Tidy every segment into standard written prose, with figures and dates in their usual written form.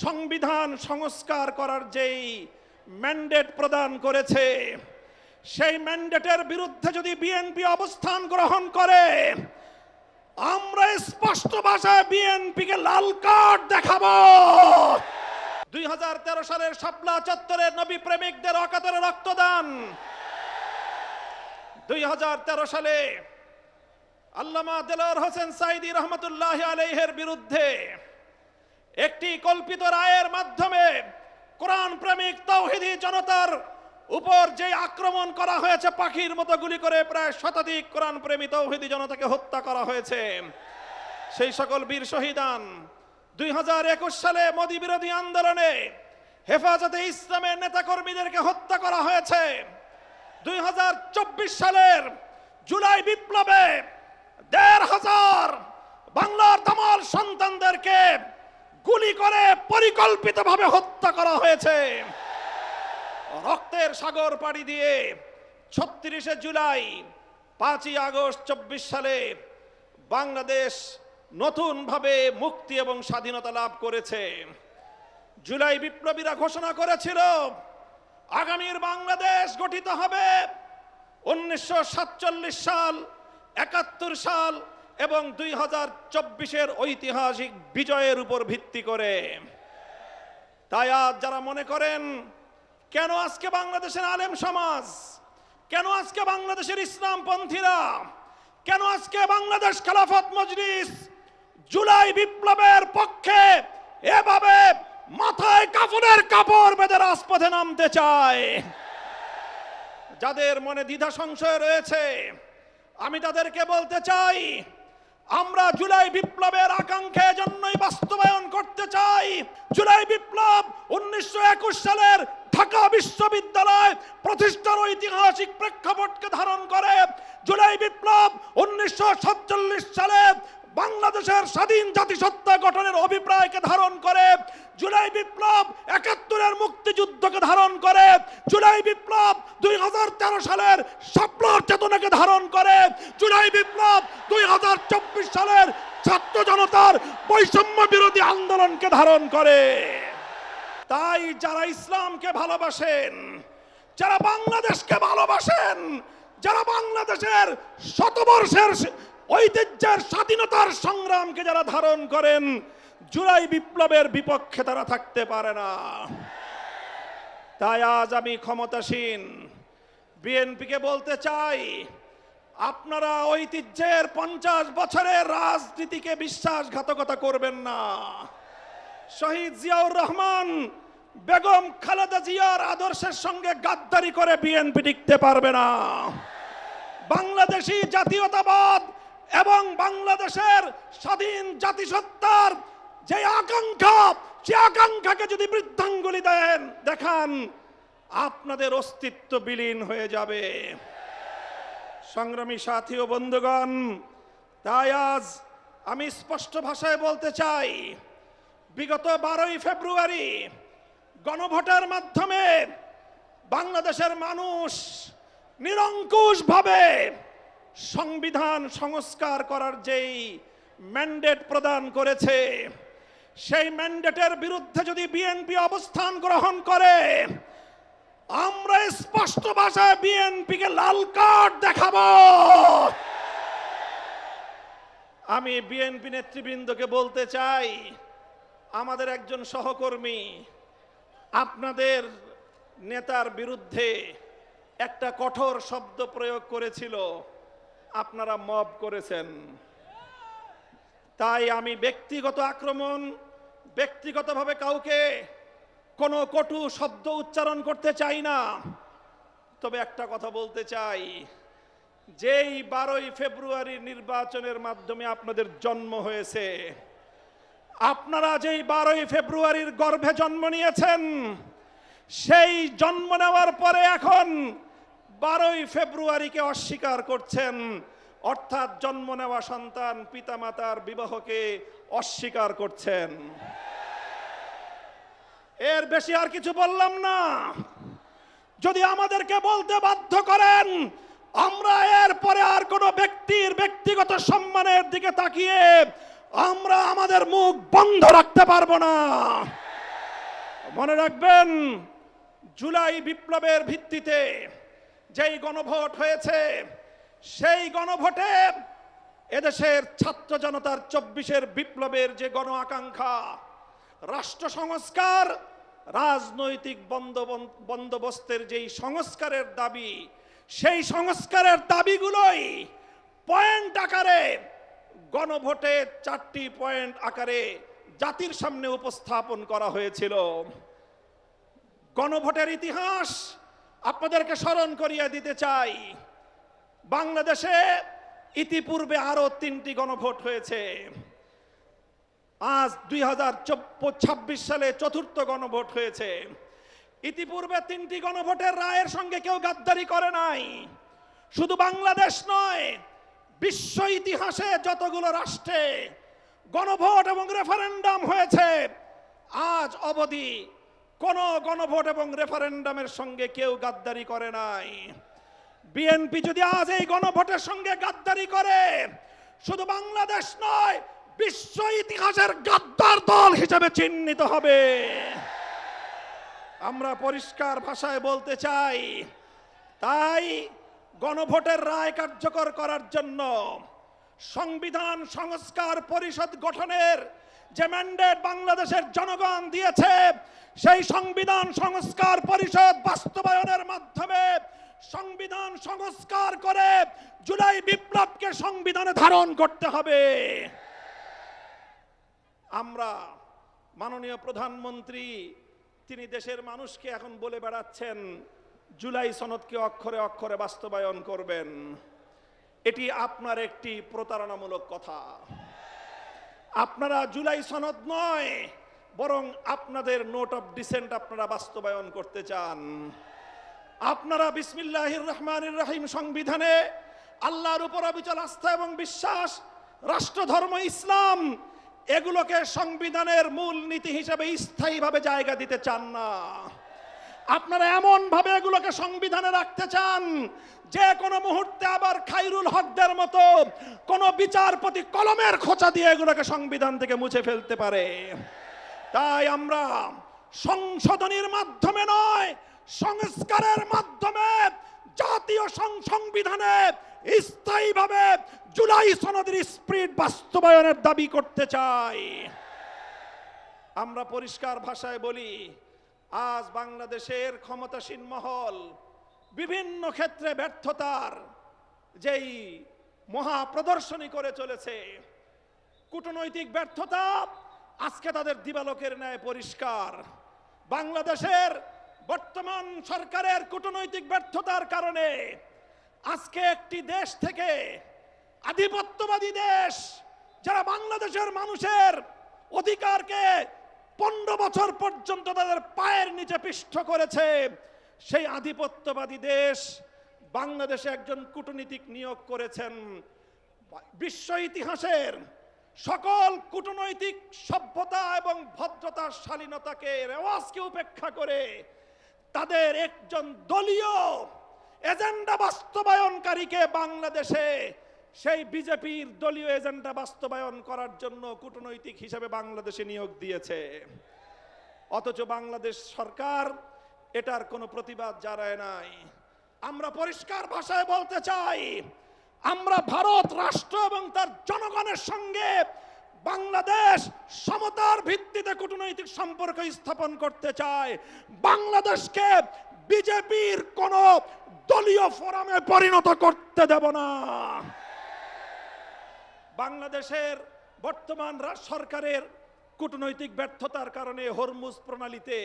সংবিধান সংস্কার করার যেই ম্যান্ডেট প্রদান করেছে, সেই ম্যান্ডেটের বিরুদ্ধে যদি বিএনপি অবস্থান গ্রহণ করে, আমরা স্পষ্ট ভাষায় বিএনপিকে লাল কার্ড দেখাবো। 2013 সালের শাপলা চত্বরে নবী প্রেমিকদের অকাতরে রক্তদান, 2013 সালে আল্লামা দেলোয়ার হোসেন সাঈদী রহমতুল্লাহ আলাইহির বিরুদ্ধে একটি কল্পিত রায়ের মাধ্যমে কোরআন প্রেমিক তাওহীদি জনতার উপর যে আক্রমণ করা হয়েছে, পাখির মতো গুলি করে প্রায় শতাধিক কোরআন প্রেমী তাওহীদি জনতাকে হত্যা করা হয়েছে। সেই সকল বীর শহীদান 2021 সালে মোদী বিরোধী আন্দোলনে হেফাজতে ইসলামের নেতাকর্মীদেরকে হত্যা করা হয়েছে। 2024 সালের জুলাই বিপ্লবে 1,500 বাংলার দামাল সন্তানদেরকে গুলি করে পরিকল্পিতভাবে হত্যা করা হয়েছে। রক্তের সাগর পাড়ি দিয়ে 36শে জুলাই 5ই আগস্ট 24 সালে বাংলাদেশ নতুনভাবে মুক্তি এবং স্বাধীনতা লাভ করেছে। জুলাই বিপ্লবীরা ঘোষণা করেছিল আগামীর বাংলাদেশ গঠিত হবে 1947 সাল, 71 সাল এবং 2024-এর ঐতিহাসিক বিজয়ের উপর ভিত্তি করে। তাই আজ যারা মনে করেন কেন আজকে বাংলাদেশের আলেম সমাজ, কেন আজকে বাংলাদেশের ইসলামপন্থীরা, কেন আজকে বাংলাদেশ খেলাফত মজলিস জুলাই বিপ্লবের পক্ষে এভাবে মাথায় কাফনের কাপড় বেঁধে রাজপথে নামতে চায়, যাদের মনে দ্বিধা সংশয় রয়েছে, আমি তাদেরকে বলতে চাই, আমরা জুলাই বিপ্লবের আকাঙ্ক্ষা জন্যই বাস্তবায়ন করতে চাই। জুলাই বিপ্লব 1921 সালের ঢাকা বিশ্ববিদ্যালয় প্রতিষ্ঠার ঐতিহাসিক প্রেক্ষাপটকে ধারণ করে। জুলাই বিপ্লব 1947 সালে বাংলাদেশের স্বাধীন জাতিসত্তা গঠনের অভিপ্রায়কে ধারণ করে। জুলাই বিপ্লব 71-এর মুক্তিযুদ্ধকে ধারণ করে। জুলাই বিপ্লব 2013 সালের শাপলার চেতনাকে ধারণ করে। জুলাই বিপ্লব 2024 সালের ছাত্র জনতার বৈষম্য বিরোধী আন্দোলনকে ধারণ করে। তাই যারা ইসলামকে ভালোবাসেন, যারা বাংলাদেশকে ভালোবাসেন, যারা বাংলাদেশের শতবর্ষের ঐতিহ্যের স্বাধীনতার সংগ্রামকে যারা ধারণ করেন, জুলাই বিপ্লবের বিপক্ষে তারা থাকতে পারে না। তাই আজ আমি ক্ষমতাসীন বিএনপিকে বলতে চাই, আপনারা ঐতিহ্যের 50 বছরের রাজনীতিকে বিশ্বাসঘাতকতা করবেন না। শহীদ জিয়াউর রহমান, বেগম খালেদা জিয়ার আদর্শের সঙ্গে গাদ্দারি করে বিএনপি টিকতে পারবে না। বাংলাদেশি জাতীয়তাবাদ এবং বাংলাদেশের স্বাধীন জাতিসত্তার যে আকাঙ্ক্ষা, সে আকাঙ্ক্ষাকে যদি বৃদ্ধাঙ্গুলি দেখান, আপনাদের অস্তিত্ব বিলীন হয়ে যাবে। সংগ্রামী সাথী ও বন্ধুগণ, তাই আজ আমি স্পষ্ট ভাষায় বলতে চাই, বিগত 12ই ফেব্রুয়ারি গণভোটের মাধ্যমে বাংলাদেশের মানুষ নিরঙ্কুশভাবে সংবিধান সংস্কার করার যেই ম্যান্ডেট প্রদান করেছে, সেই ম্যান্ডেটের বিরুদ্ধে যদি বিএনপি অবস্থান গ্রহণ করে, আমরা স্পষ্ট ভাষায় বিএনপিকে লাল কার্ড দেখাবো। আমি বিএনপি নেতৃবৃন্দকে বলতে চাই, আমাদের একজন সহকর্মী আপনাদের নেতার বিরুদ্ধে একটা কঠোর শব্দ প্রয়োগ করেছিল, আপনারা মব করেছেন। তাই আমি ব্যক্তিগত আক্রমণ, ব্যক্তিগতভাবে কাউকে কোনো কটু শব্দ উচ্চারণ করতে চাই না। তবে একটা কথা বলতে চাই, যেই 12ই ফেব্রুয়ারি নির্বাচনের মাধ্যমে আপনাদের জন্ম হয়েছে, আপনারা যেই 12ই ফেব্রুয়ারির গর্ভে জন্ম নিয়েছেন, সেই জন্ম নেওয়ার পরে এখন 12ই ফেব্রুয়ারিকে অস্বীকার করছেন, অর্থাৎ জন্ম নেওয়া সন্তান পিতামাতার বিবাহকে অস্বীকার করছেন। এর বেশি আর কিছু বললাম না। যদি আমাদেরকে বলতে বাধ্য করেন, আমরা এরপরে আর কোনো ব্যক্তির ব্যক্তিগত সম্মানের দিকে তাকিয়ে আমরা আমাদের মুখ বন্ধ রাখতে পারবো না। মনে রাখবেন, জুলাই বিপ্লবের ভিত্তিতে যেই গণভোট হয়েছে, সেই গণভোটে এদেশের ছাত্র জনতার 24-এর বিপ্লবের যে গণ আকাঙ্ক্ষা, রাষ্ট্র সংস্কার, রাজনৈতিক বন্দোবস্তের যেই সংস্কারের দাবি, সেই সংস্কারের দাবিগুলোই পয়েন্ট আকারে গণভোটে 4টি পয়েন্ট আকারে জাতির সামনে উপস্থাপন করা হয়েছিল। গণভোটের ইতিহাস আপনাদেরকে স্মরণ করিয়ে দিতে চাই। বাংলাদেশে ইতিপূর্বে আরো 3টি গণভোট হয়েছে। আজ 2026 সালে 4র্থ গণভোট হয়েছে। ইতিপূর্বে 3টি গণভোটের রায়ের সঙ্গে কেউ গাদ্দারি করে নাই। শুধু বাংলাদেশ নয়, বিশ্ব ইতিহাসে যতগুলো রাষ্ট্রে গণভোট এবং রেফারেন্ডাম হয়েছে, আজ অবধি কোন গণভোট এবং রেফারেন্ডামের সঙ্গে কেউ গাদ্দারি করে নাই। বিএনপি যদি আজ এই গণভোটের সঙ্গে গাদ্দারি করে, শুধু বাংলাদেশ নয়, বিশ্ব ইতিহাসের গাদ্দার দল হিসেবে চিহ্নিত হবে। আমরা পরিষ্কার ভাষায় বলতে চাই, তাই গণভোটের রায় কার্যকর করার জন্য সংবিধান সংস্কার পরিষদ গঠনের যে ম্যান্ডেট বাংলাদেশের জনগণ দিয়েছে, সেই সংবিধান সংস্কার পরিষদ বাস্তবায়নের মাধ্যমে সংবিধান সংস্কার করে জুলাই বিপ্লবকে সংবিধানে ধারণ করতে হবে। আমরা মাননীয় প্রধানমন্ত্রী, তিনি দেশের মানুষকে এখন বলে বেড়াচ্ছেন জুলাই সনদকে অক্ষরে অক্ষরে বাস্তবায়ন করবেন। এটি আপনার একটি প্রতারণামূলক কথা। আপনারা জুলাই সনদ নয়, বরং আপনাদের নোট অফ ডিসেন্ট আপনারা বাস্তবায়ন করতে চান। আপনারা বিসমিল্লাহির রহমানির রহিম সংবিধানে আল্লাহর উপর অবিচল আস্থা এবং বিশ্বাস, রাষ্ট্র ধর্ম ইসলাম, এগুলোকে সংবিধানের মূল নীতি হিসেবে স্থায়ীভাবে জায়গা দিতে চান না। আপনারা এমন ভাবে এগুলোকে সংবিধানে রাখতে চান যে কোনো মুহূর্তে আবার খায়রুল হকদের মতো কোন বিচারপতি কলমের খোঁচা দিয়ে এগুলোকে সংবিধান থেকে মুছে ফেলতে পারে। তাই আমরা সংশোধনীর মাধ্যমে নয়, সংস্কারের মাধ্যমে জাতীয় সংবিধানে স্থায়ীভাবে জুলাই সনদের স্পিরিট বাস্তবায়নের দাবি করতে চাই। আমরা পরিষ্কার ভাষায় বলি, আজ বাংলাদেশের ক্ষমতাসীন মহল বিভিন্ন ক্ষেত্রে ব্যর্থতার যেই মহা প্রদর্শনী করে চলেছে, কূটনৈতিক ব্যর্থতা আজকে তাদের দিবালোকের ন্যায় পরিষ্কার। বাংলাদেশের বর্তমান সরকারের কূটনৈতিক ব্যর্থতার কারণে আজকে একটি দেশ থেকে আধিপত্যবাদী দেশ, যারা বাংলাদেশের মানুষের অধিকারকে 15 বছর পর্যন্ত তাদের পায়ের নিচে পিষ্ট করেছে, সেই আধিপত্যবাদী দেশ বাংলাদেশে একজন কূটনীতিক নিয়োগ করেছেন। বিশ্ব ইতিহাসের সকল কূটনৈতিক সভ্যতা এবং ভদ্রতার শালীনতাকে, রেওয়াজকে উপেক্ষা করে তাদের একজন দলীয় এজেন্ডা বাস্তবায়নকারীকে বাংলাদেশে সেই বিজেপির দলীয় এজেন্ডা বাস্তবায়ন করার জন্য কূটনৈতিক হিসেবে বাংলাদেশে নিয়োগ দিয়েছে। অথচ বাংলাদেশ সরকার এটার কোনো প্রতিবাদ জানায় নাই। আমরা পরিষ্কার ভাষায় বলতে চাই, আমরা ভারত রাষ্ট্র এবং তার জনগণের সঙ্গে বাংলাদেশ সমতার ভিত্তিতে কূটনৈতিক সম্পর্ক স্থাপন করতে চায়। বাংলাদেশকে বিজেপির কোন দলীয় ফোরামে পরিণত করতে দেব না। বাংলাদেশের বর্তমান সরকারের কূটনৈতিক ব্যর্থতার কারণে হরমুজ প্রণালীতে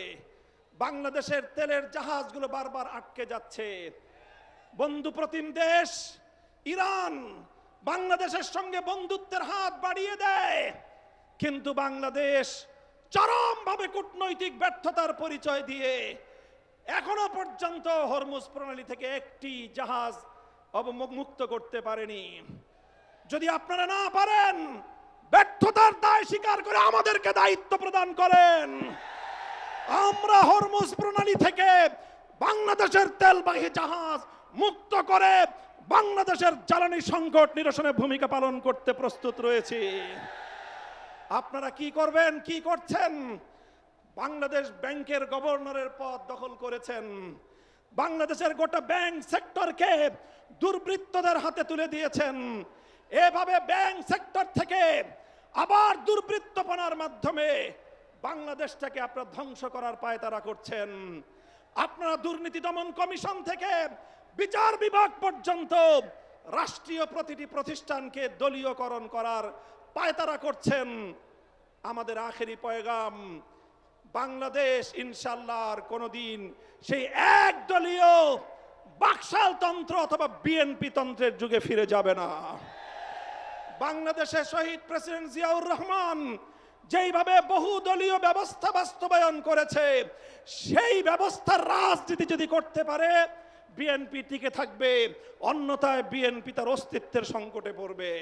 বাংলাদেশের তেলের জাহাজগুলো বারবার আটকে যাচ্ছে। বন্ধুপ্রতিম দেশ ইরান বাংলাদেশের সঙ্গে বন্ধুত্বের হাত বাড়িয়ে দেয়, কিন্তু বাংলাদেশ চরমভাবে কূটনৈতিক ব্যর্থতার পরিচয় দিয়ে এখনো পর্যন্ত হরমুজ প্রণালী থেকে একটি জাহাজ অবমুক্ত করতে পারেনি। যদি আপনারা না পারেন, ব্যর্থতার দায় স্বীকার করে আমাদেরকে দায়িত্ব প্রদান করেন। আমরা হরমুজ প্রণালী থেকে বাংলাদেশের তেলবাহী জাহাজ মুক্ত করে বাংলাদেশের জ্বালানি সংকট নিরসনে ভূমিকা পালন করতে প্রস্তুত রয়েছি। আপনারা কি করবেন, কি করছেন? বাংলাদেশ ব্যাংকের গভর্নরের পদ দখল করেছেন, বাংলাদেশের গোটা ব্যাংক সেক্টরকে দুর্বৃত্তদের হাতে তুলে দিয়েছেন। এভাবে ব্যাংক সেক্টর থেকে আবার দুর্বৃত্তপনার মাধ্যমে বাংলাদেশটাকে আপনারা ধ্বংস করার পায়তারা করছেন। আপনারা দুর্নীতি দমন কমিশন থেকে বিচার বিভাগ পর্যন্ত রাষ্ট্রীয় প্রতিটি প্রতিষ্ঠানকে দলীয়করণ করার পায়তারা করছেন। আমাদের আখেরি পয়গাম, বাংলাদেশ ইনশাআল্লাহ আর কোনোদিন সেই একদলীয় বাকশাল তন্ত্র অথবা বিএনপি তন্ত্রের যুগে ফিরে যাবে না। বাংলাদেশের শহীদ প্রেসিডেন্ট জিয়াউর রহমান যেইভাবে বহুদলীয় ব্যবস্থা বাস্তবায়ন করেছে, সেই ব্যবস্থার রাজনীতি যদি করতে পারে বিএনপি টিকে থাকবে, অন্যথায় বিএনপি তার অস্তিত্বের সংকটে পড়বে।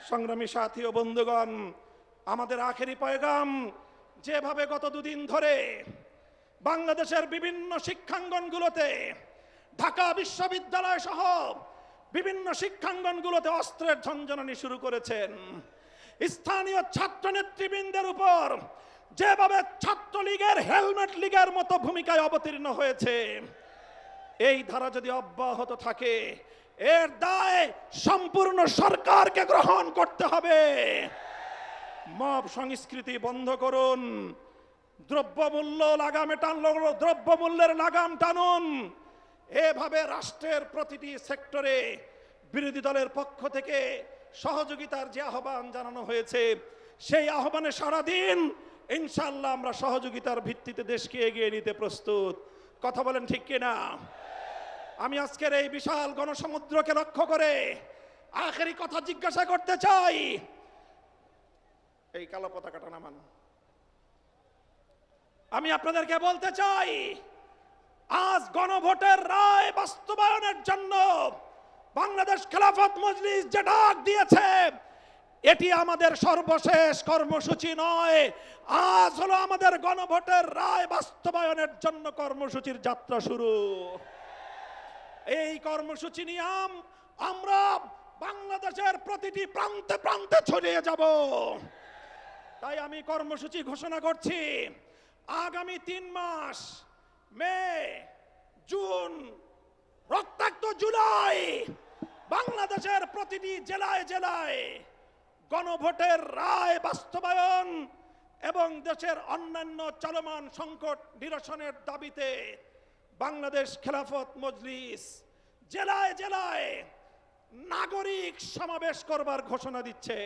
সংগ্রামী সাথী ও বন্ধুগণ, আমাদের আখেরি পয়গাম, যেভাবে গত দুদিন ধরে বাংলাদেশের বিভিন্ন শিক্ষাঙ্গনগুলোতে, ঢাকা বিশ্ববিদ্যালয় সহ বিভিন্ন শিক্ষাঙ্গনগুলোতে অস্ত্রের ঝনঝনানি শুরু করেছেন, স্থানীয় ছাত্র নেতৃবৃন্দের উপর যেভাবে ছাত্রলীগের হেলমেট লীগের মতো ভূমিকায় অবতীর্ণ হয়েছে, এই ধারা যদি অব্যাহত থাকে এর দায় সম্পূর্ণ সরকারকে গ্রহণ করতে হবে। মব সংস্কৃতি বন্ধ করুন, দ্রব্যমূল্যের লাগাম টানুন। এভাবে রাষ্ট্রের প্রতিটি সেক্টরে বিরোধী দলের পক্ষ থেকে সহযোগিতার যে আহ্বান জানানো হয়েছে, সেই আহ্বানে সারা দিন ইনশাআল্লাহ আমরা সহযোগিতার ভিত্তিতে দেশকে এগিয়ে নিতে প্রস্তুত। কথা বলেন ঠিক কিনা? আমি আজকের এই বিশাল গণসমুদ্রকে লক্ষ্য করে আখেরি কথা জিজ্ঞাসা করতে চাই। এই কালো পতাকাটা নামান। আমি আপনাদেরকে বলতে চাই, আজ গণভোটের রায় বাস্তবায়নের জন্য বাংলাদেশ খেলাফত মজলিস যে ডাক দিয়েছে, এটি আমাদের সর্বশেষ কর্মসূচি নয়। আজ হলো আমাদের গণভোটের রায় বাস্তবায়নের জন্য কর্মসূচির যাত্রা শুরু। এই কর্মসূচি নিয়ে আমরা বাংলাদেশের প্রতিটি প্রান্তে প্রান্তে ছড়িয়ে যাব। তাই আমি কর্মসূচি ঘোষণা করছি, আগামী 3 মাস, মে, জুন, রক্তাক্ত জুলাই, বাংলাদেশের প্রতিটি জেলায় জেলায় গণভোটের রায় বাস্তবায়ন এবং দেশের অন্যান্য চলমান সংকট নিরসনের দাবিতে বাংলাদেশ খেলাফত মজলিস জেলায় জেলায় নাগরিক সমাবেশ করবার ঘোষণা দিচ্ছে।